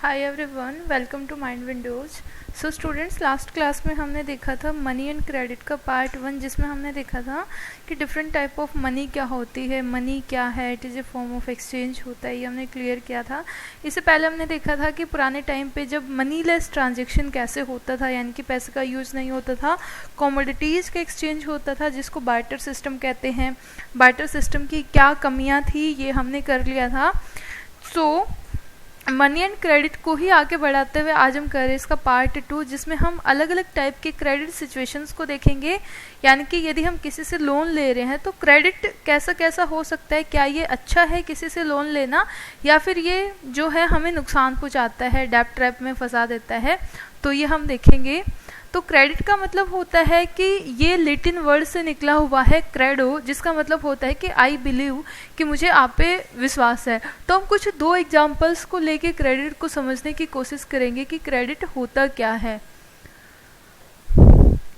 Hi everyone, welcome to Mind Windows. So students, last class में हमने देखा था मनी एंड क्रेडिट का पार्ट 1, जिसमें हमने देखा था कि डिफरेंट टाइप ऑफ मनी क्या होती है, मनी क्या है, it is a form of exchange होता है, ये हमने क्लियर किया था। इससे पहले हमने देखा था कि पुराने टाइम पे जब मनी लेस ट्रांजेक्शन कैसे होता था, यानी कि पैसे का यूज़ नहीं होता था, कॉमोडिटीज़ का एक्सचेंज होता था जिसको बार्टर सिस्टम कहते हैं। बार्टर सिस्टम की क्या कमियाँ थी ये हमने कर लिया था। सो मनी एंड क्रेडिट को ही आगे बढ़ाते हुए आज हम कर रहे हैं इसका पार्ट 2, जिसमें हम अलग अलग टाइप के क्रेडिट सिचुएशंस को देखेंगे। यानी कि यदि हम किसी से लोन ले रहे हैं तो क्रेडिट कैसा कैसा हो सकता है, क्या ये अच्छा है किसी से लोन लेना, या फिर ये जो है हमें नुकसान पहुंचाता है, डेब्ट ट्रैप में फंसा देता है, तो ये हम देखेंगे। तो क्रेडिट का मतलब होता है कि ये लैटिन वर्ड से निकला हुआ है क्रेडो, जिसका मतलब होता है कि आई बिलीव, कि मुझे आप पे विश्वास है। तो हम कुछ 2 एग्जांपल्स को लेके क्रेडिट को समझने की कोशिश करेंगे कि क्रेडिट होता क्या है।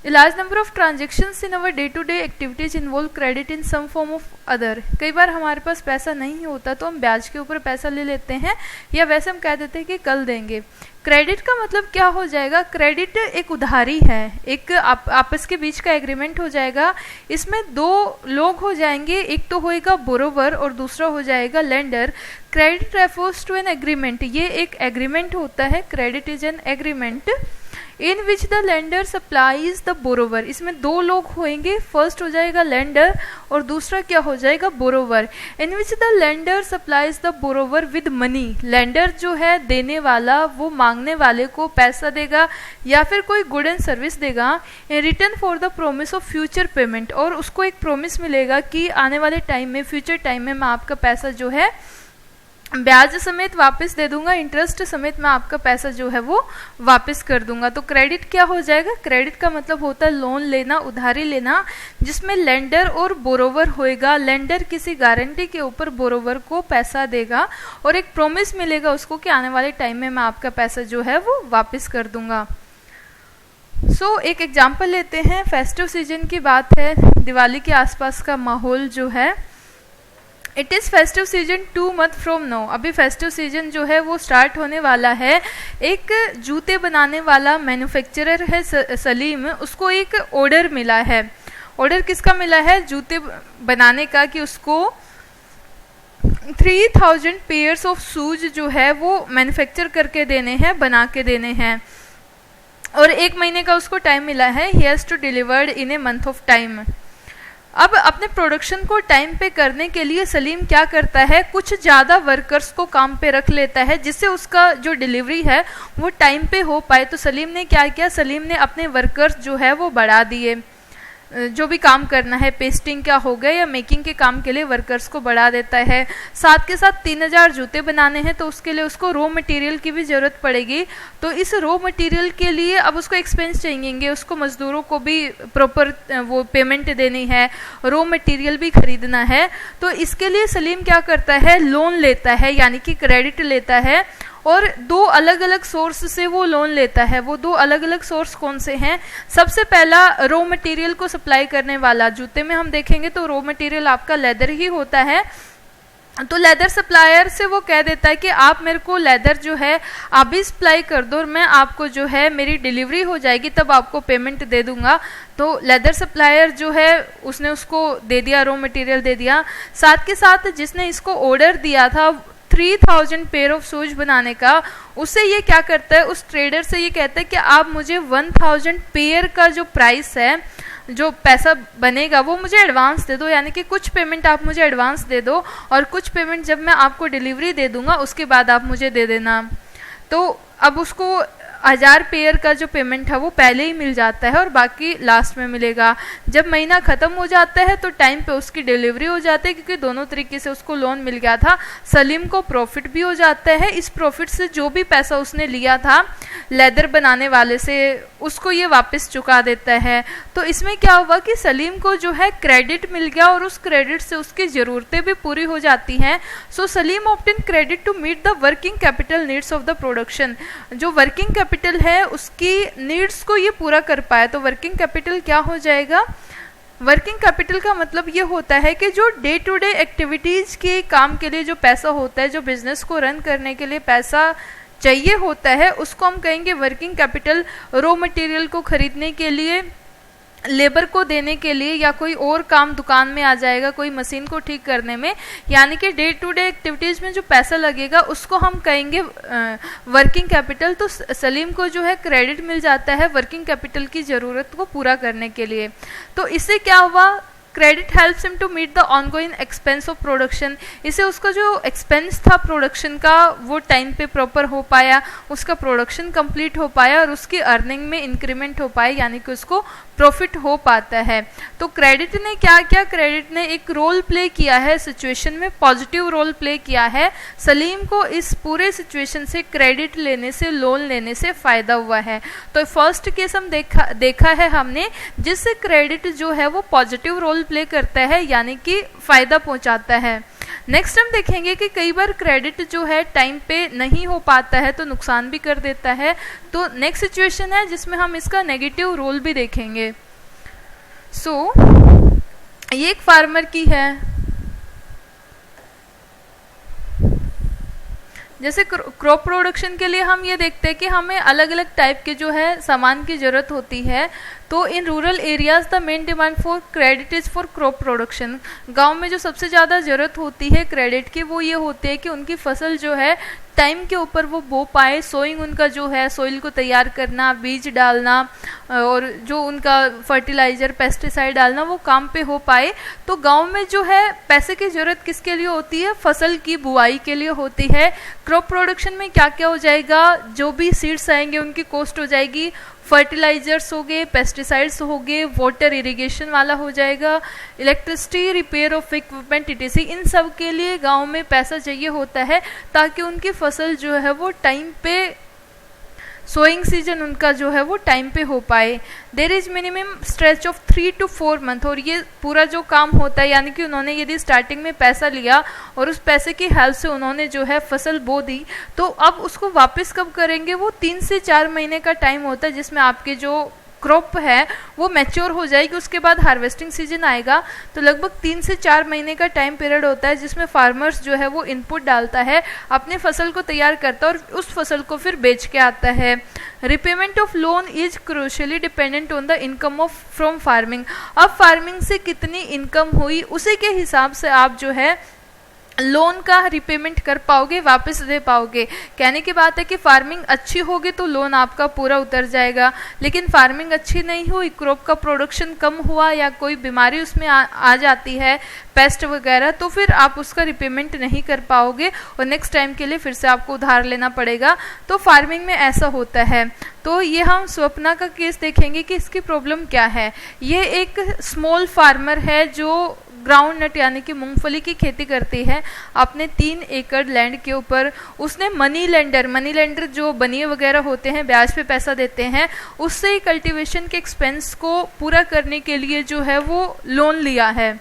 A large number of transactions in our day-to-day activities involve credit in some form of other। कई बार हमारे पास पैसा नहीं होता तो हम ब्याज के ऊपर पैसा ले लेते हैं, या वैसे हम कह देते हैं कि कल देंगे। क्रेडिट का मतलब क्या हो जाएगा? क्रेडिट एक उधारी है, एक आपस के बीच का एग्रीमेंट हो जाएगा। इसमें 2 लोग हो जाएंगे, एक तो होएगा बोरोवर और दूसरा हो जाएगा lender. Credit refers to an agreement, ये एक एग्रीमेंट होता है। Credit is an agreement in which the lender supplies the borrower. इसमें 2 लोग होंगे, फर्स्ट हो जाएगा लेंडर और दूसरा क्या हो जाएगा? Borrower. In which the lender supplies the borrower with money. Lender जो है देने वाला, वो मांगने वाले को पैसा देगा या फिर कोई गुड एंड सर्विस देगा in return for the promise of future payment, और उसको एक प्रोमिस मिलेगा कि आने वाले टाइम में, फ्यूचर टाइम में मैं आपका पैसा जो है ब्याज समेत वापस दे दूंगा, इंटरेस्ट समेत मैं आपका पैसा जो है वो वापस कर दूंगा। तो क्रेडिट क्या हो जाएगा? क्रेडिट का मतलब होता है लोन लेना, उधारी लेना, जिसमें लेंडर और बोरोवर होएगा। लेंडर किसी गारंटी के ऊपर बोरोवर को पैसा देगा और एक प्रॉमिस मिलेगा उसको कि आने वाले टाइम में मैं आपका पैसा जो है वो वापस कर दूंगा। एक एग्जाम्पल लेते हैं। फेस्टिव सीजन की बात है, दिवाली के आसपास का माहौल जो है। It is festive season 2 month from now. अभी फेस्टिव सीजन जो है वो स्टार्ट होने वाला है। एक जूते बनाने वाला मैन्युफैक्चरर है सलीम, उसको एक ऑर्डर मिला है। ऑर्डर किसका मिला है? जूते बनाने का, कि उसको 3000 पेयर्स ऑफ शूज जो है वो मैन्युफैक्चर करके देने हैं, बना के देने हैं, और 1 महीने का उसको टाइम मिला है। He has to delivered in a month of time. अब अपने प्रोडक्शन को टाइम पे करने के लिए सलीम क्या करता है? कुछ ज़्यादा वर्कर्स को काम पे रख लेता है, जिससे उसका जो डिलीवरी है वो टाइम पे हो पाए। तो सलीम ने क्या किया? सलीम ने अपने वर्कर्स जो है वो बढ़ा दिए। जो भी काम करना है, पेस्टिंग का हो गया या मेकिंग के काम के लिए वर्कर्स को बढ़ा देता है। साथ के साथ 3000 जूते बनाने हैं तो उसके लिए उसको रॉ मटेरियल की भी ज़रूरत पड़ेगी। तो इस रॉ मटेरियल के लिए अब उसको एक्सपेंस चाहिए, उसको मजदूरों को भी प्रॉपर वो पेमेंट देनी है, रॉ मटेरियल भी खरीदना है। तो इसके लिए सलीम क्या करता है? लोन लेता है, यानी कि क्रेडिट लेता है, और 2 अलग अलग सोर्स से वो लोन लेता है। वो 2 अलग अलग सोर्स कौन से हैं? सबसे पहला रॉ मटेरियल को सप्लाई करने वाला। जूते में हम देखेंगे तो रॉ मटेरियल आपका लेदर ही होता है। तो लेदर सप्लायर से वो कह देता है कि आप मेरे को लेदर जो है आप भी सप्लाई कर दो, और मैं आपको जो है मेरी डिलीवरी हो जाएगी तब आपको पेमेंट दे दूंगा। तो लेदर सप्लायर जो है उसने उसको दे दिया, रॉ मटेरियल दे दिया। साथ के साथ जिसने इसको ऑर्डर दिया था 3000 पेयर ऑफ शूज बनाने का, उससे ये क्या करता है? उस ट्रेडर से ये कहता है कि आप मुझे 1000 पेयर का जो प्राइस है, जो पैसा बनेगा, वो मुझे एडवांस दे दो। यानी कि कुछ पेमेंट आप मुझे एडवांस दे दो और कुछ पेमेंट जब मैं आपको डिलीवरी दे दूंगा उसके बाद आप मुझे दे देना। तो अब उसको 1000 पेयर का जो पेमेंट है वो पहले ही मिल जाता है और बाकी लास्ट में मिलेगा। जब महीना ख़त्म हो जाता है तो टाइम पे उसकी डिलीवरी हो जाती है, क्योंकि दोनों तरीके से उसको लोन मिल गया था। सलीम को प्रॉफिट भी हो जाता है। इस प्रॉफिट से जो भी पैसा उसने लिया था लेदर बनाने वाले से, उसको ये वापस चुका देता है। तो इसमें क्या हुआ कि सलीम को जो है क्रेडिट मिल गया और उस क्रेडिट से उसकी ज़रूरतें भी पूरी हो जाती हैं। So Salim obtain credit to meet the working capital needs of the production. जो वर्किंग कैपिटल है उसकी नीड्स को ये पूरा कर पाया। तो वर्किंग कैपिटल क्या हो जाएगा? वर्किंग कैपिटल का मतलब ये होता है कि जो डे टू डे एक्टिविटीज़ के काम के लिए जो पैसा होता है, जो बिजनेस को रन करने के लिए पैसा चाहिए होता है उसको हम कहेंगे वर्किंग कैपिटल। रॉ मटेरियल को खरीदने के लिए, लेबर को देने के लिए, या कोई और काम दुकान में आ जाएगा, कोई मशीन को ठीक करने में, यानी कि डे टू डे एक्टिविटीज़ में जो पैसा लगेगा उसको हम कहेंगे वर्किंग कैपिटल। तो सलीम को जो है क्रेडिट मिल जाता है वर्किंग कैपिटल की ज़रूरत को पूरा करने के लिए। तो इससे क्या हुआ, credit helps him to meet the ongoing expense of production. इसे उसका जो एक्सपेंस था प्रोडक्शन का वो टाइम पे प्रॉपर हो पाया, उसका प्रोडक्शन कंप्लीट हो पाया और उसकी अर्निंग में इंक्रीमेंट हो पाया, यानी कि उसको प्रॉफिट हो पाता है। तो क्रेडिट ने क्या किया, क्रेडिट ने एक रोल प्ले किया है सिचुएशन में, पॉजिटिव रोल प्ले किया है। सलीम को इस पूरे सिचुएशन से क्रेडिट लेने से, लोन लेने से फ़ायदा हुआ है। तो फर्स्ट केस हम देखा है हमने, जिससे क्रेडिट जो है वो पॉजिटिव रोल प्ले करता है, यानी कि फ़ायदा पहुंचाता है। नेक्स्ट हम देखेंगे कि कई बार क्रेडिट जो है टाइम पे नहीं हो पाता है तो नुकसान भी कर देता है। तो नेक्स्ट सिचुएशन है जिसमें हम इसका नेगेटिव रोल भी देखेंगे। ये एक फार्मर की है, जैसे क्रॉप प्रोडक्शन के लिए हम ये देखते हैं कि हमें अलग अलग टाइप के जो है सामान की ज़रूरत होती है। तो in rural areas the main demand for credit is for crop production. गांव में जो सबसे ज़्यादा ज़रूरत होती है क्रेडिट की वो ये होती है कि उनकी फसल जो है टाइम के ऊपर वो बो पाए, सोइंग उनका जो है, सोइल को तैयार करना, बीज डालना और जो उनका फर्टिलाइज़र पेस्टिसाइड डालना वो काम पे हो पाए। तो गांव में जो है पैसे की ज़रूरत किसके लिए होती है, फसल की बुआई के लिए होती है। क्रॉप प्रोडक्शन में क्या क्या हो जाएगा, जो भी सीड्स आएंगे उनकी कॉस्ट हो जाएगी, फर्टिलाइजर्स हो गए, पेस्टिसाइड्स हो गए, वाटर इरिगेशन वाला हो जाएगा, electricity, repair of equipment ETC, इन सब के लिए गांव में पैसा चाहिए होता है ताकि उनकी फसल जो है वो टाइम पे, सोइंग सीजन उनका जो है वो टाइम पे हो पाए। There is minimum stretch of 3 to 4 month. और ये पूरा जो काम होता है, यानी कि उन्होंने यदि स्टार्टिंग में पैसा लिया और उस पैसे की हेल्प से उन्होंने जो है फसल बो दी, तो अब उसको वापस कब करेंगे, वो 3 से 4 महीने का टाइम होता है जिसमें आपके जो क्रॉप है वो मैच्योर हो जाएगी। उसके बाद हार्वेस्टिंग सीजन आएगा। तो लगभग 3 से 4 महीने का टाइम पीरियड होता है जिसमें फार्मर्स जो है वो इनपुट डालता है, अपने फसल को तैयार करता है और उस फसल को फिर बेच के आता है। Repayment of loan is crucially dependent on the income of from farming. अब फार्मिंग से कितनी इनकम हुई उसी के हिसाब से आप जो है लोन का रिपेमेंट कर पाओगे, वापस दे पाओगे। कहने की बात है कि फार्मिंग अच्छी होगी तो लोन आपका पूरा उतर जाएगा, लेकिन फार्मिंग अच्छी नहीं हुई, क्रॉप का प्रोडक्शन कम हुआ या कोई बीमारी उसमें आ जाती है, पेस्ट वगैरह, तो फिर आप उसका रिपेमेंट नहीं कर पाओगे और नेक्स्ट टाइम के लिए फिर से आपको उधार लेना पड़ेगा। तो फार्मिंग में ऐसा होता है। तो ये हम स्वप्ना का केस देखेंगे कि इसकी प्रॉब्लम क्या है। ये एक स्मॉल फार्मर है जो ग्राउंड नट यानी कि मूंगफली की खेती करती है अपने 3 एकड़ लैंड के ऊपर। उसने मनी लेंडर जो बनिए वगैरह होते हैं, ब्याज पे पैसा देते हैं, उससे ही कल्टीवेशन के एक्सपेंस को पूरा करने के लिए जो है वो लोन लिया है।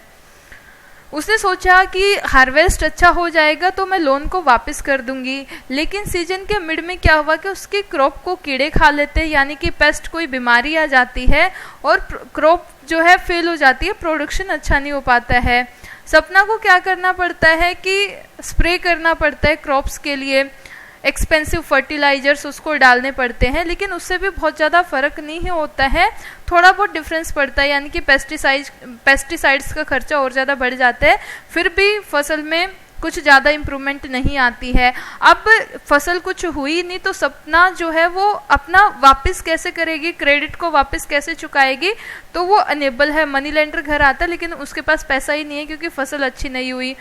उसने सोचा कि हार्वेस्ट अच्छा हो जाएगा तो मैं लोन को वापस कर दूंगी, लेकिन सीजन के मिड में क्या हुआ कि उसकी क्रॉप को कीड़े खा लेते हैं, यानी कि पेस्ट, कोई बीमारी आ जाती है और क्रॉप जो है फेल हो जाती है, प्रोडक्शन अच्छा नहीं हो पाता है। सपना को क्या करना पड़ता है कि स्प्रे करना पड़ता है क्रॉप्स के लिए, एक्सपेंसिव फर्टिलाइजर्स उसको डालने पड़ते हैं, लेकिन उससे भी बहुत ज़्यादा फ़र्क नहीं होता है, थोड़ा बहुत डिफरेंस पड़ता है, यानी कि पेस्टिसाइड्स का खर्चा और ज़्यादा बढ़ जाता है, फिर भी फसल में कुछ ज़्यादा इम्प्रूवमेंट नहीं आती है। अब फसल कुछ हुई नहीं तो सपना जो है वो अपना वापस कैसे करेगी, क्रेडिट को वापस कैसे चुकाएगी, तो वो अनेबल है। मनी लेंडर घर आता है लेकिन उसके पास पैसा ही नहीं है क्योंकि फसल अच्छी नहीं हुई।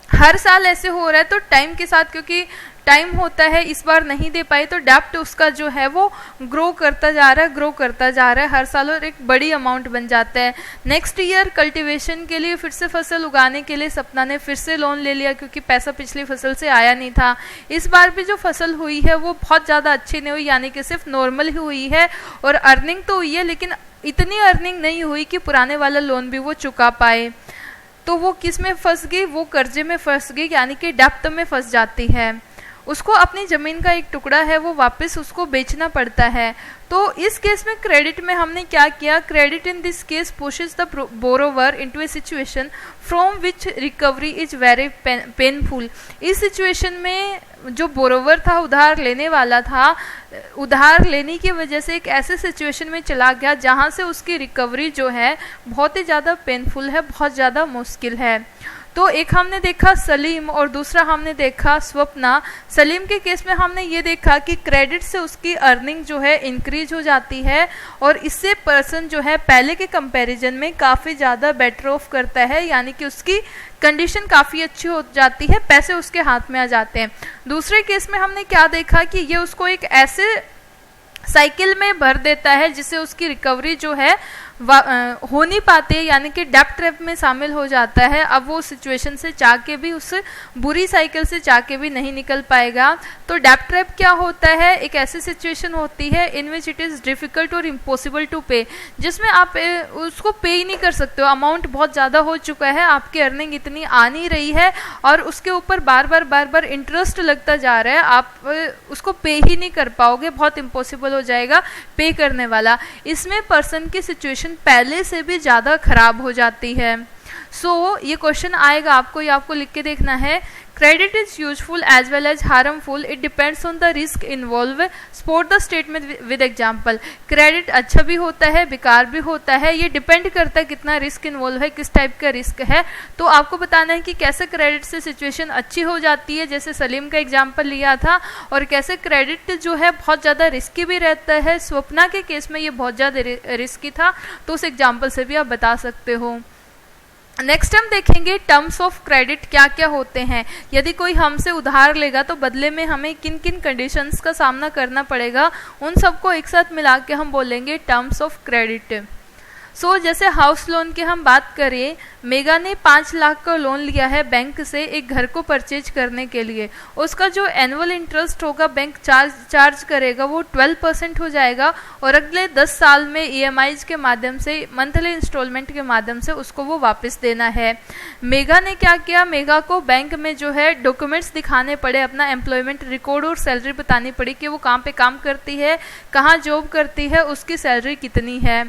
हर साल ऐसे हो रहा है, तो टाइम के साथ क्योंकि टाइम होता है, इस बार नहीं दे पाई तो डेप्ट उसका जो है वो ग्रो करता जा रहा है हर साल और एक बड़ी अमाउंट बन जाता है। नेक्स्ट ईयर कल्टीवेशन के लिए, फिर से फसल उगाने के लिए सपना ने फिर से लोन ले लिया क्योंकि पैसा पिछली फसल से आया नहीं था। इस बार भी जो फसल हुई है वो बहुत ज़्यादा अच्छी नहीं हुई, यानी कि सिर्फ नॉर्मल ही हुई है और अर्निंग तो हुई है लेकिन इतनी अर्निंग नहीं हुई कि पुराने वाला लोन भी वो चुका पाए। तो वो किस में फंस गई, वो कर्जे में फंस गई, यानी कि डेप्ट में फंस जाती है। उसको अपनी ज़मीन का एक टुकड़ा है वो वापस उसको बेचना पड़ता है। तो इस केस में क्रेडिट में हमने क्या किया, credit in this case pushes the borrower into A situation from which recovery is very painful. इस सिचुएशन में जो बोरोवर था, उधार लेने वाला था, उधार लेने की वजह से एक ऐसे सिचुएशन में चला गया जहाँ से उसकी रिकवरी जो है बहुत ही ज़्यादा पेनफुल है, बहुत ज़्यादा मुश्किल है। तो एक हमने देखा सलीम और दूसरा हमने देखा स्वप्ना। सलीम के केस में हमने ये देखा कि क्रेडिट से उसकी अर्निंग जो है इंक्रीज हो जाती है और इससे पर्सन जो है पहले के कंपैरिजन में काफ़ी ज़्यादा बेटर ऑफ करता है, यानी कि उसकी कंडीशन काफ़ी अच्छी हो जाती है, पैसे उसके हाथ में आ जाते हैं। दूसरे केस में हमने क्या देखा कि ये उसको एक ऐसे साइकिल में भर देता है जिससे उसकी रिकवरी जो है हो नहीं पाती है, यानी कि डेब्ट ट्रैप में शामिल हो जाता है। अब वो सिचुएशन से चाह के भी, उस बुरी साइकिल से चाह के भी नहीं निकल पाएगा। तो डेब्ट ट्रैप क्या होता है? एक ऐसी सिचुएशन होती है इन विच इट इज़ डिफ़िकल्ट और इम्पॉसिबल टू पे, जिसमें आप उसको पे ही नहीं कर सकते हो, अमाउंट बहुत ज़्यादा हो चुका है, आपकी अर्निंग इतनी आ नहीं रही है और उसके ऊपर बार बार इंटरेस्ट लगता जा रहा है, आप उसको पे ही नहीं कर पाओगे, बहुत इम्पॉसिबल हो जाएगा पे करने वाला। इसमें पर्सन की सिचुएशन पहले से भी ज़्यादा खराब हो जाती है। ये क्वेश्चन आएगा आपको, ये आपको लिख के देखना है। Credit is useful as well as harmful, it depends on the risk involve, support the statement with example. Credit अच्छा भी होता है, बेकार भी होता है, ये डिपेंड करता है कितना रिस्क इन्वॉल्व है, किस टाइप का रिस्क है। तो आपको बताना है कि कैसे क्रेडिट से सिचुएशन अच्छी हो जाती है, जैसे सलीम का एग्जाम्पल लिया था, और कैसे क्रेडिट जो है बहुत ज़्यादा रिस्की भी रहता है। स्वप्ना के केस में ये बहुत ज़्यादा रिस्की था, तो उस एग्जाम्पल से भी आप बता सकते हो। नेक्स्ट हम देखेंगे टर्म्स ऑफ क्रेडिट क्या क्या होते हैं। यदि कोई हमसे उधार लेगा तो बदले में हमें किन किन कंडीशंस का सामना करना पड़ेगा, उन सबको एक साथ मिला के हम बोलेंगे टर्म्स ऑफ क्रेडिट। जैसे हाउस लोन की हम बात करें, मेगा ने 5 लाख का लोन लिया है बैंक से एक घर को परचेज करने के लिए। उसका जो एनुअल इंटरेस्ट होगा बैंक चार्ज करेगा वो 12% हो जाएगा और अगले 10 साल में EMIs के माध्यम से, मंथली इंस्टॉलमेंट के माध्यम से उसको वो वापस देना है। मेगा ने क्या किया, मेगा को बैंक में जो है डॉक्यूमेंट्स दिखाने पड़े, अपना एम्प्लॉयमेंट रिकॉर्ड और सैलरी बतानी पड़ी कि वो कहाँ पे काम करती है, कहाँ जॉब करती है, उसकी सैलरी कितनी है।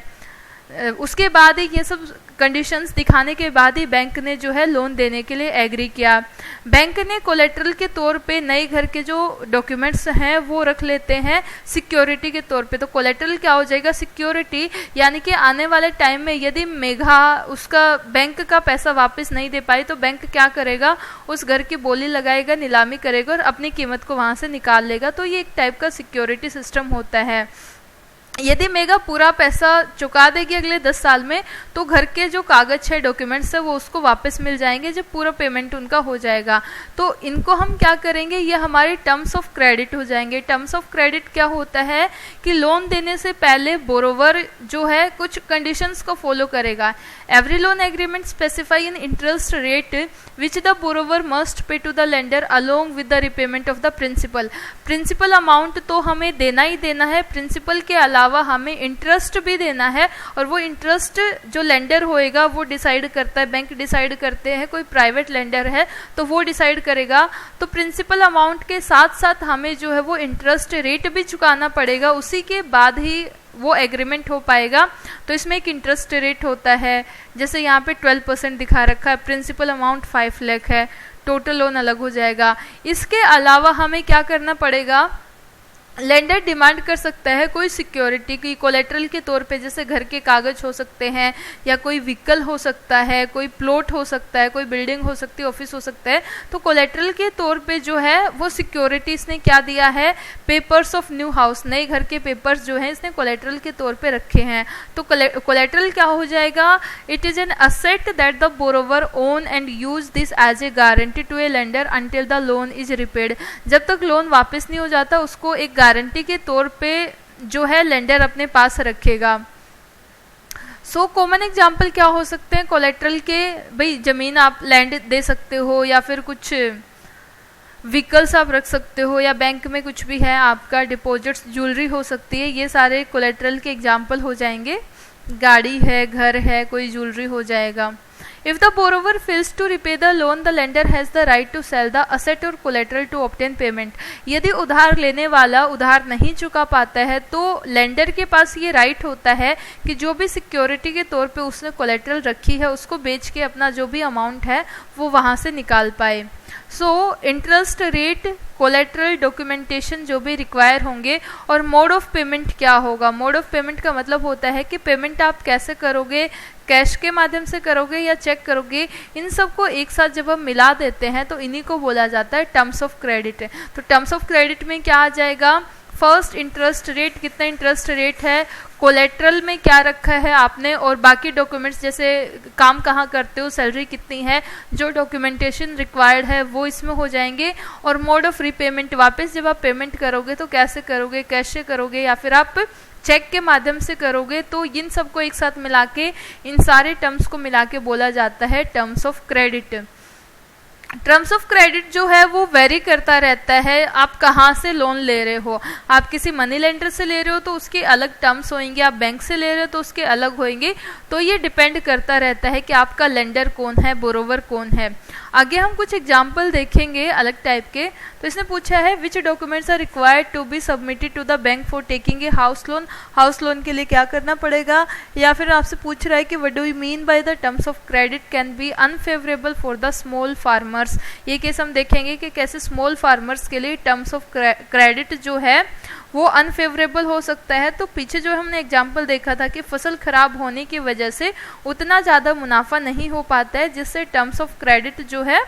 उसके बाद ही ये सब कंडीशंस दिखाने के बाद ही बैंक ने जो है लोन देने के लिए एग्री किया। बैंक ने कोलेट्रल के तौर पे नए घर के जो डॉक्यूमेंट्स हैं वो रख लेते हैं सिक्योरिटी के तौर पे। तो कोलेट्रल क्या हो जाएगा, सिक्योरिटी, यानी कि आने वाले टाइम में यदि मेघा उसका बैंक का पैसा वापस नहीं दे पाई तो बैंक क्या करेगा, उस घर की बोली लगाएगा, नीलामी करेगा और अपनी कीमत को वहाँ से निकाल लेगा। तो ये एक टाइप का सिक्योरिटी सिस्टम होता है। यदि मेगा पूरा पैसा चुका देगी अगले 10 साल में तो घर के जो कागज है, डॉक्यूमेंट्स है, वो उसको वापस मिल जाएंगे जब पूरा पेमेंट उनका हो जाएगा। तो इनको हम क्या करेंगे, ये हमारे टर्म्स ऑफ क्रेडिट हो जाएंगे। टर्म्स ऑफ क्रेडिट क्या होता है कि लोन देने से पहले बोरोवर जो है कुछ कंडीशंस को फॉलो करेगा। Every loan agreement specify an interest rate which the borrower must pay to the lender along with the repayment of the principal. Principal amount तो हमें देना ही देना है, प्रिंसिपल के अलावा हमें इंटरेस्ट भी देना है और वो इंटरेस्ट जो लेंडर होएगा वो डिसाइड करता है, बैंक डिसाइड करते हैं, कोई प्राइवेट लेंडर है तो वो डिसाइड करेगा। तो प्रिंसिपल अमाउंट के साथ साथ हमें जो है वो इंटरेस्ट रेट भी चुकाना पड़ेगा, उसी के बाद ही वो एग्रीमेंट हो पाएगा। तो इसमें एक इंटरेस्ट रेट होता है, जैसे यहाँ पे 12% दिखा रखा है, प्रिंसिपल अमाउंट 5 लाख है, टोटल लोन अलग हो जाएगा। इसके अलावा हमें क्या करना पड़ेगा, लेंडर डिमांड कर सकता है कोई सिक्योरिटी की कोलेट्रल के तौर पे, जैसे घर के कागज हो सकते हैं या कोई व्हीकल हो सकता है, कोई प्लॉट हो सकता है, कोई बिल्डिंग हो सकती है, ऑफिस हो सकता है। तो कोलेट्रल के तौर पे जो है वो सिक्योरिटी इसने क्या दिया है, पेपर्स ऑफ न्यू हाउस, नए घर के पेपर्स जो हैं इसने कोलेट्रल के तौर पे रखे हैं। तो कोलेट्रल क्या हो जाएगा, it is an asset that the borrower own and use this as a guarantee to a lender until the loan is repaid. जब तक लोन वापस नहीं हो जाता उसको एक गारंटी के तौर पे जो है लेंडर अपने पास रखेगा। कॉमन एग्जाम्पल क्या हो सकते हैं कोलेट्रल के, भाई जमीन आप लैंड दे सकते हो या फिर कुछ व्हीकल्स आप रख सकते हो या बैंक में कुछ भी है आपका, डिपॉजिट्स, ज्वेलरी हो सकती है, ये सारे कोलेट्रल के एग्जाम्पल हो जाएंगे। गाड़ी है, घर है, कोई ज्वेलरी हो जाएगा। If the borrower fails to repay the loan, the lender has the right to sell the asset or collateral to obtain payment. यदि उधार लेने वाला उधार नहीं चुका पाता है तो लेंडर के पास ये राइट होता है कि जो भी सिक्योरिटी के तौर पे उसने कोलेट्रल रखी है उसको बेच के अपना जो भी अमाउंट है वो वहाँ से निकाल पाए। So interest rate, collateral, documentation जो भी रिक्वायर होंगे, और मोड ऑफ पेमेंट क्या होगा। मोड ऑफ पेमेंट का मतलब होता है कि पेमेंट आप कैसे करोगे, कैश के माध्यम से करोगे या चेक करोगे। इन सबको एक साथ जब हम मिला देते हैं तो इन्हीं को बोला जाता है टर्म्स ऑफ क्रेडिट। तो टर्म्स ऑफ क्रेडिट में क्या आ जाएगा, फर्स्ट इंटरेस्ट रेट, कितना इंटरेस्ट रेट है, कोलेट्रल में क्या रखा है आपने, और बाकी डॉक्यूमेंट्स जैसे काम कहाँ करते हो, सैलरी कितनी है, जो डॉक्यूमेंटेशन रिक्वायर्ड है वो इसमें हो जाएंगे। और मोड ऑफ रीपेमेंट, वापस जब आप पेमेंट करोगे तो कैसे करोगे, कैश से करोगे या फिर आप चेक के माध्यम से करोगे। तो इन सबको एक साथ मिला के, इन सारे टर्म्स को मिला के बोला जाता है terms of credit. Terms of credit जो है वो वेरी करता रहता है, आप कहाँ से लोन ले रहे हो। आप किसी मनी लेंडर से ले रहे हो तो उसके अलग टर्म्स होंगे, आप बैंक से ले रहे हो तो उसके अलग होंगे। तो ये डिपेंड करता रहता है कि आपका लेंडर कौन है, बोरोवर कौन है। आगे हम कुछ एग्जाम्पल देखेंगे अलग टाइप के। तो इसने पूछा है which documents are required to be submitted to the bank for taking a house loan. House loan के लिए क्या करना पड़ेगा, या फिर आपसे पूछ रहा है कि what do you mean by the terms of credit can be unfavourable for the small farmers. ये केस हम देखेंगे कि कैसे स्मॉल फार्मर्स के लिए टर्म्स ऑफ क्रेडिट जो है वो अनफेवरेबल हो सकता है। तो पीछे जो हमने एग्जाम्पल देखा था कि फसल खराब होने की वजह से उतना ज़्यादा मुनाफा नहीं हो पाता है, जिससे टर्म्स ऑफ क्रेडिट जो है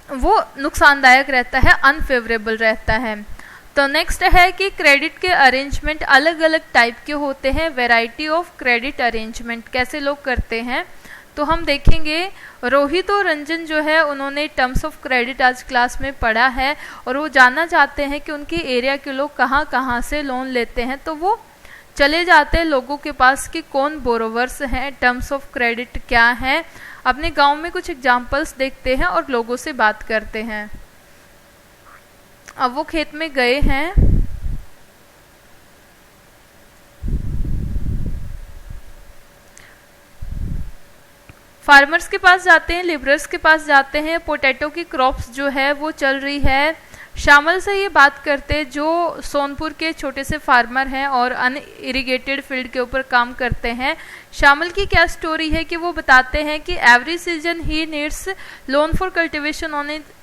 वो नुकसानदायक रहता है, अनफेवरेबल रहता है। तो नेक्स्ट है कि क्रेडिट के अरेंजमेंट अलग अलग टाइप के होते हैं। वैरायटी ऑफ क्रेडिट अरेंजमेंट कैसे लोग करते हैं तो हम देखेंगे। रोहित और रंजन जो है उन्होंने टर्म्स ऑफ क्रेडिट आज क्लास में पढ़ा है, और वो जानना चाहते हैं कि उनके एरिया के लोग कहाँ कहाँ से लोन लेते हैं। तो वो चले जाते हैं लोगों के पास कि कौन बोरोवर्स हैं, टर्म्स ऑफ क्रेडिट क्या है। अपने गांव में कुछ एग्जाम्पल्स देखते हैं और लोगों से बात करते हैं। अब वो खेत में गए हैं, फार्मर्स के पास जाते हैं, लेबरर्स के पास जाते हैं। पोटैटो की क्रॉप्स जो है वो चल रही है। श्यामल से ये बात करते जो सोनपुर के छोटे से फार्मर हैं और अनइरिगेटेड फील्ड के ऊपर काम करते हैं। श्यामल की क्या स्टोरी है कि वो बताते हैं कि every season he needs loan for cultivation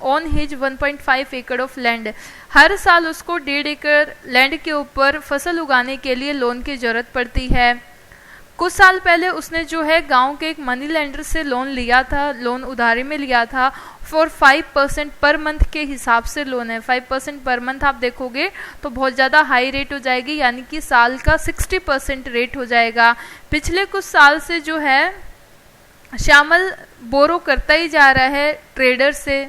on his 1.5 एकड़ ऑफ लैंड। हर साल उसको 1.5 एकड़ लैंड के ऊपर फसल उगाने के लिए लोन की जरूरत पड़ती है। कुछ साल पहले उसने जो है गांव के एक मनी लेंडर से लोन लिया था, लोन उधारी में लिया था फॉर 5% पर मंथ के हिसाब से लोन है। 5% पर मंथ आप देखोगे तो बहुत ज़्यादा हाई रेट हो जाएगी, यानी कि साल का 60% रेट हो जाएगा। पिछले कुछ साल से जो है श्यामल बोरो करता ही जा रहा है ट्रेडर से।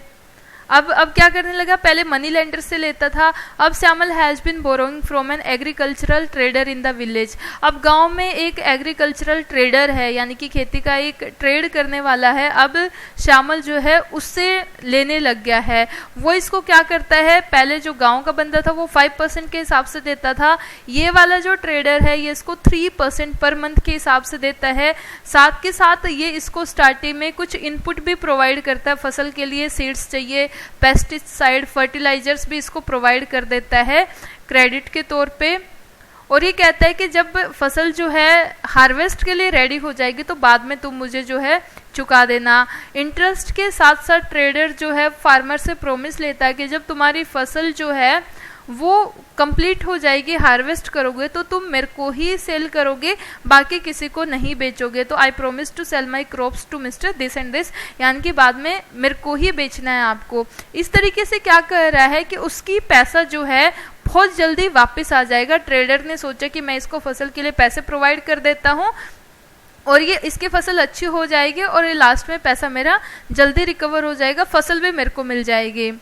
अब क्या करने लगा, पहले मनी लेंडर से लेता था, अब Shyamal has been borrowing from an agricultural trader in the village. अब गांव में एक एग्रीकल्चरल ट्रेडर है, यानी कि खेती का एक ट्रेड करने वाला है। अब श्यामल जो है उससे लेने लग गया है। वो इसको क्या करता है, पहले जो गांव का बंदा था वो 5% के हिसाब से देता था, ये वाला जो ट्रेडर है ये इसको 3% पर मंथ के हिसाब से देता है। साथ के साथ ये इसको स्टार्टिंग में कुछ इनपुट भी प्रोवाइड करता है, फसल के लिए सीड्स चाहिए, पेस्टिसाइड, फर्टिलाइजर्स भी इसको प्रोवाइड कर देता है क्रेडिट के तौर पे। और ये कहता है कि जब फसल जो है हार्वेस्ट के लिए रेडी हो जाएगी तो बाद में तुम मुझे जो है चुका देना। इंटरेस्ट के साथ साथ ट्रेडर जो है फार्मर से प्रॉमिस लेता है कि जब तुम्हारी फसल जो है वो कंप्लीट हो जाएगी, हार्वेस्ट करोगे तो तुम मेरे को ही सेल करोगे, बाकी किसी को नहीं बेचोगे। तो I promise to sell my crops to mister this and this, यानी कि बाद में मेरे को ही बेचना है आपको। इस तरीके से क्या कर रहा है कि उसकी पैसा जो है बहुत जल्दी वापस आ जाएगा। ट्रेडर ने सोचा कि मैं इसको फसल के लिए पैसे प्रोवाइड कर देता हूँ और ये इसकी फसल अच्छी हो जाएगी और ये लास्ट में पैसा मेरा जल्दी रिकवर हो जाएगा, फसल भी मेरे को मिल जाएगी।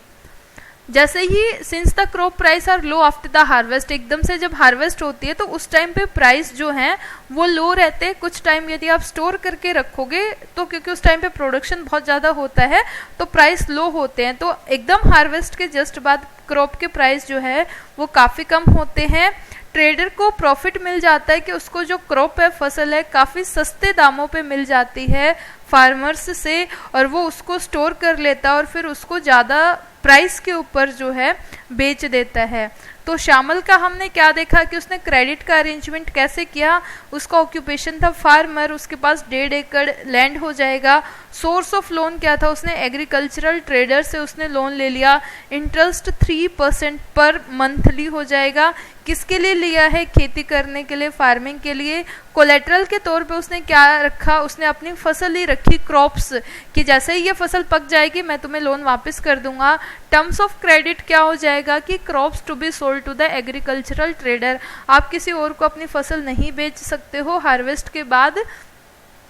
जैसे ही since the crop price are low after the harvest, एकदम से जब हार्वेस्ट होती है तो उस टाइम पे प्राइस जो है वो लो रहते हैं। कुछ टाइम यदि आप स्टोर करके रखोगे तो क्योंकि उस टाइम पे प्रोडक्शन बहुत ज़्यादा होता है तो प्राइस लो होते हैं। तो एकदम हार्वेस्ट के जस्ट बाद क्रॉप के प्राइस जो है वो काफ़ी कम होते हैं। ट्रेडर को प्रॉफिट मिल जाता है कि उसको जो क्रॉप है, फसल है, काफ़ी सस्ते दामों पे मिल जाती है। फार्मर्स से और वो उसको स्टोर कर लेता और फिर उसको ज़्यादा प्राइस के ऊपर जो है बेच देता है। तो श्यामल का हमने क्या देखा कि उसने क्रेडिट का अरेंजमेंट कैसे किया। उसका ऑक्यूपेशन था फार्मर, उसके पास 1.5 एकड़ लैंड हो जाएगा। सोर्स ऑफ लोन क्या था, उसने एग्रीकल्चरल ट्रेडर से उसने लोन ले लिया। इंटरेस्ट 3% पर मंथली हो जाएगा। किसके लिए लिया है, खेती करने के लिए, फार्मिंग के लिए। कोलेट्रल के तौर पे उसने क्या रखा, उसने अपनी फसल ही रखी, क्रॉप्स, कि जैसे ही ये फसल पक जाएगी मैं तुम्हें लोन वापस कर दूंगा। टर्म्स ऑफ क्रेडिट क्या हो जाएगा कि crops to be sold to the agricultural trader. आप किसी और को अपनी फसल नहीं बेच सकते हो, हार्वेस्ट के बाद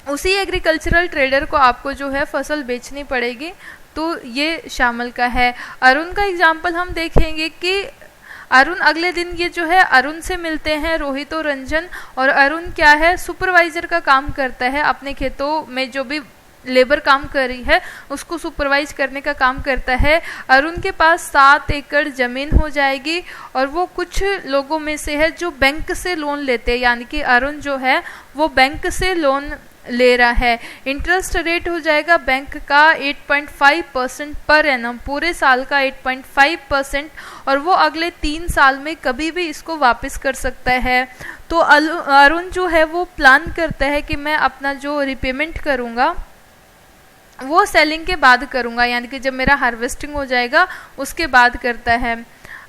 उसी एग्रीकल्चरल ट्रेडर को आपको जो है फसल बेचनी पड़ेगी। तो ये शामिल का है। अरुण का एग्जाम्पल हम देखेंगे कि अरुण अगले दिन ये जो है अरुण से मिलते हैं रोहित और रंजन, और अरुण क्या है, सुपरवाइजर का काम करता है। अपने खेतों में जो भी लेबर काम कर रही है उसको सुपरवाइज करने का काम करता है। अरुण के पास 7 एकड़ जमीन हो जाएगी और वो कुछ लोगों में से है जो बैंक से लोन लेते हैं, यानी कि अरुण जो है वो बैंक से लोन ले रहा है। इंटरेस्ट रेट हो जाएगा बैंक का 8.5% पर एनम, पूरे साल का 8.5%, और वो अगले 3 साल में कभी भी इसको वापस कर सकता है। तो अरुण जो है वो प्लान करता है कि मैं अपना जो रिपेमेंट करूँगा वो सेलिंग के बाद करूँगा, यानी कि जब मेरा हार्वेस्टिंग हो जाएगा उसके बाद करता है।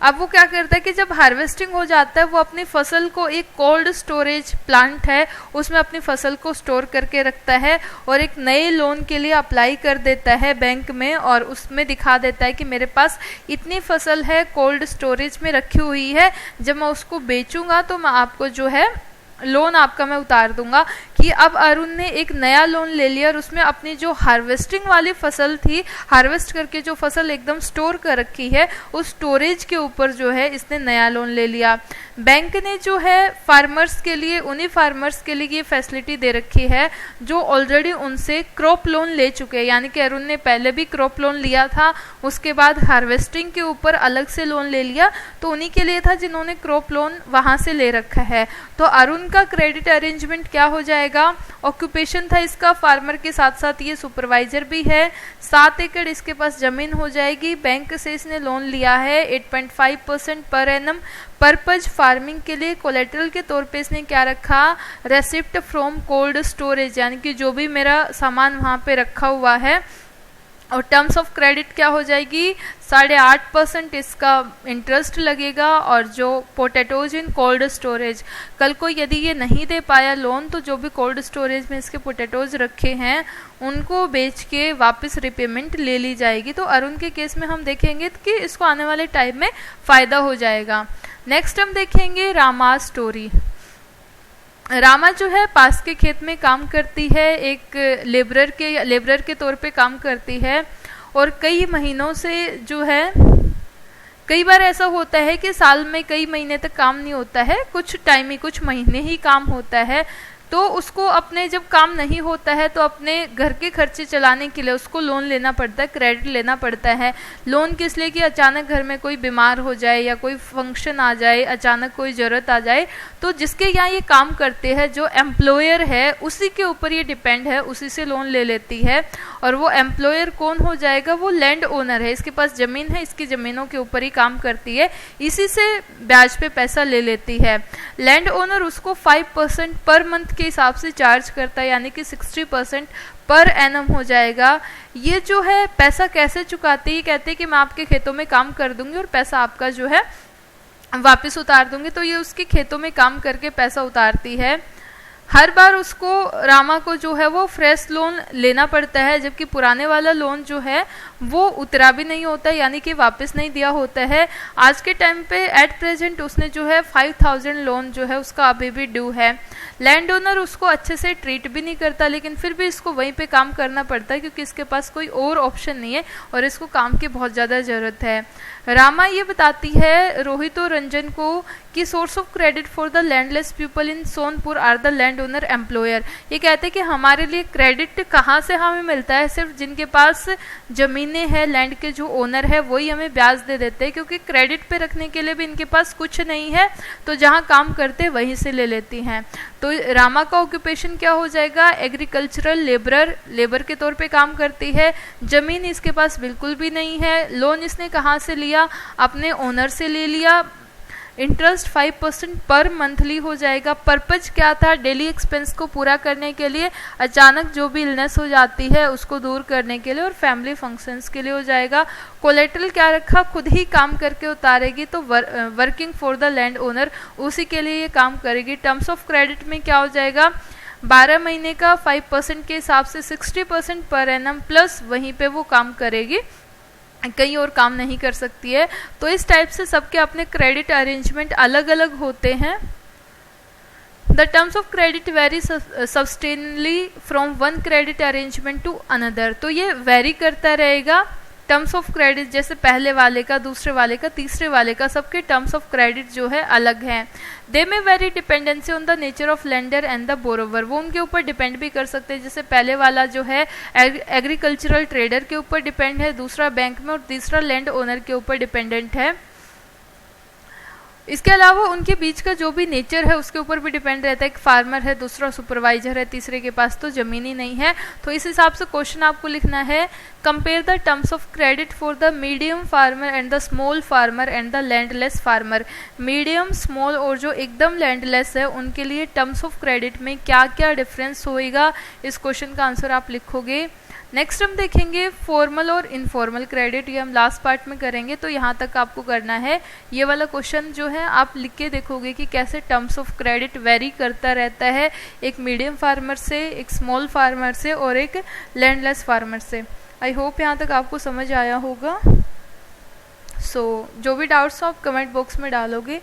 अब वो क्या करता है कि जब हार्वेस्टिंग हो जाता है वो अपनी फसल को, एक कोल्ड स्टोरेज प्लांट है उसमें अपनी फसल को स्टोर करके रखता है और एक नए लोन के लिए अप्लाई कर देता है बैंक में, और उसमें दिखा देता है कि मेरे पास इतनी फसल है कोल्ड स्टोरेज में रखी हुई है, जब मैं उसको बेचूंगा तो मैं आपको जो है लोन आपका मैं उतार दूंगा। कि अब अरुण ने एक नया लोन ले लिया और उसमें अपनी जो हार्वेस्टिंग वाली फसल थी, हार्वेस्ट करके जो फसल एकदम स्टोर कर रखी है, उस स्टोरेज के ऊपर जो है इसने नया लोन ले लिया। बैंक ने जो है फार्मर्स के लिए, उन्हीं फार्मर्स के लिए ये फैसिलिटी दे रखी है जो ऑलरेडी उनसे क्रॉप लोन ले चुके हैं, यानी कि अरुण ने पहले भी क्रॉप लोन लिया था, उसके बाद हार्वेस्टिंग के ऊपर अलग से लोन ले लिया, तो उन्हीं के लिए था जिन्होंने क्रॉप लोन वहां से ले रखा है। तो अरुण का क्रेडिट अरेंजमेंट क्या हो जाएगा, ऑक्यूपेशन था इसका फार्मर के साथ साथ ये सुपरवाइजर भी है। 7 एकड़ इसके पास जमीन हो जाएगी, बैंक से इसने लोन लिया है 8.5% पर एनम, पर्पज फार्मिंग के लिए। कोलेट्रल के तौर पे इसने क्या रखा, रेसिप्ट फ्रॉम कोल्ड स्टोरेज, यानी कि जो भी मेरा सामान वहां पे रखा हुआ है। और टर्म्स ऑफ क्रेडिट क्या हो जाएगी, 8.5% इसका इंटरेस्ट लगेगा, और जो पोटैटोज इन कोल्ड स्टोरेज, कल को यदि ये नहीं दे पाया लोन तो जो भी कोल्ड स्टोरेज में इसके पोटैटोज रखे हैं उनको बेच के वापस रिपेमेंट ले ली जाएगी। तो अरुण के केस में हम देखेंगे कि इसको आने वाले टाइम में फ़ायदा हो जाएगा। नेक्स्ट हम देखेंगे रामा स्टोरी। रामा जो है पास के खेत में काम करती है, एक लेबरर के तौर पे काम करती है, और कई महीनों से जो है, कई बार ऐसा होता है कि साल में कई महीने तक काम नहीं होता है, कुछ टाइम ही, कुछ महीने ही काम होता है, तो उसको अपने जब काम नहीं होता है तो अपने घर के खर्चे चलाने के लिए उसको लोन लेना पड़ता है, क्रेडिट लेना पड़ता है। लोन किस लिए कि अचानक घर में कोई बीमार हो जाए या कोई फंक्शन आ जाए, अचानक कोई ज़रूरत आ जाए, तो जिसके यहाँ ये काम करते हैं जो एम्प्लॉयर है उसी के ऊपर ये डिपेंड है, उसी से लोन ले लेती है। और वो एम्प्लॉयर कौन हो जाएगा, वो लैंड ओनर है, इसके पास ज़मीन है, इसकी ज़मीनों के ऊपर ही काम करती है, इसी से ब्याज पे पैसा ले लेती है। लैंड ओनर उसको 5% पर मंथ के हिसाब से चार्ज करता है, यानी कि 60% पर एनम हो जाएगा। ये जो है पैसा कैसे चुकाते हैं, कहते हैं कि मैं आपके खेतों में काम कर दूंगी और पैसा आपका जो है वापस उतार दूंगी। तो ये उसके खेतों में काम करके पैसा उतारती है। हर बार उसको, रामा को जो है वो फ्रेश लोन लेना पड़ता है, जबकि पुराने वाला लोन जो है वो उतरा भी नहीं होता है, यानी कि वापस नहीं दिया होता है। आज के टाइम पे एट प्रेजेंट उसने जो है 5000 लोन जो है उसका अभी भी ड्यू है। लैंड ओनर उसको अच्छे से ट्रीट भी नहीं करता, लेकिन फिर भी इसको वहीं पे काम करना पड़ता है क्योंकि इसके पास कोई और ऑप्शन नहीं है और इसको काम की बहुत ज़्यादा ज़रूरत है। रामा ये बताती है रोहित और रंजन को कि source of credit for the landless people in Sonpur are the land land owner employer. ये कहते हैं कि हमारे लिए क्रेडिट कहाँ से हमें मिलता है, सिर्फ जिनके पास ज़मीनें हैं, लैंड के जो ओनर है वही हमें ब्याज दे देते हैं, क्योंकि क्रेडिट पे रखने के लिए भी इनके पास कुछ नहीं है, तो जहाँ काम करते वहीं से ले लेती हैं। तो रामा का ऑक्यूपेशन क्या हो जाएगा, एग्रीकल्चरल लेबरर, लेबर के तौर पे काम करती है। ज़मीन इसके पास बिल्कुल भी नहीं है। लोन इसने कहाँ से लिया, अपने ओनर से ले लिया। इंटरेस्ट 5% पर मंथली हो जाएगा। पर्पज क्या था, डेली एक्सपेंस को पूरा करने के लिए, अचानक जो भी इलनेस हो जाती है उसको दूर करने के लिए, और फैमिली फंक्शंस के लिए हो जाएगा। कोलेट्रल क्या रखा, खुद ही काम करके उतारेगी, तो working for the land owner, उसी के लिए ये काम करेगी। टर्म्स ऑफ क्रेडिट में क्या हो जाएगा, 12 महीने का 5% के हिसाब से 60% पर एनम प्लस वहीं पे वो काम करेगी, कहीं और काम नहीं कर सकती है। तो इस टाइप से सबके अपने क्रेडिट अरेंजमेंट अलग अलग होते हैं। The terms of credit very substantially from one credit arrangement to another. तो ये वेरी करता रहेगा। टर्म्स ऑफ क्रेडिट जैसे पहले वाले का, दूसरे वाले का, तीसरे वाले का, सबके टर्म्स ऑफ क्रेडिट जो है अलग हैं। दे में very dependency on the nature of lender and the borrower. वो उनके ऊपर डिपेंड भी कर सकते हैं। जैसे पहले वाला जो है एग्रीकल्चरल ट्रेडर के ऊपर डिपेंड है, दूसरा बैंक में, और तीसरा लैंड ओनर के ऊपर डिपेंडेंट है। इसके अलावा उनके बीच का जो भी नेचर है उसके ऊपर भी डिपेंड रहता है। एक फार्मर है, दूसरा सुपरवाइजर है, तीसरे के पास तो ज़मीन ही नहीं है। तो इस हिसाब से क्वेश्चन आपको लिखना है, compare the terms of credit for the medium farmer and the small farmer and the landless farmer. Medium, small और जो एकदम लैंडलेस है उनके लिए टर्म्स ऑफ क्रेडिट में क्या क्या डिफरेंस होएगा, इस क्वेश्चन का आंसर आप लिखोगे। नेक्स्ट हम देखेंगे फॉर्मल और इनफॉर्मल क्रेडिट, ये हम लास्ट पार्ट में करेंगे। तो यहाँ तक आपको करना है। ये वाला क्वेश्चन जो है आप लिख के देखोगे कि कैसे टर्म्स ऑफ क्रेडिट वेरी करता रहता है, एक मीडियम फार्मर से, एक स्मॉल फार्मर से और एक लैंडलेस फार्मर से। आई होप यहाँ तक आपको समझ आया होगा। सो जो भी डाउट्स हो आप कमेंट बॉक्स में डालोगे।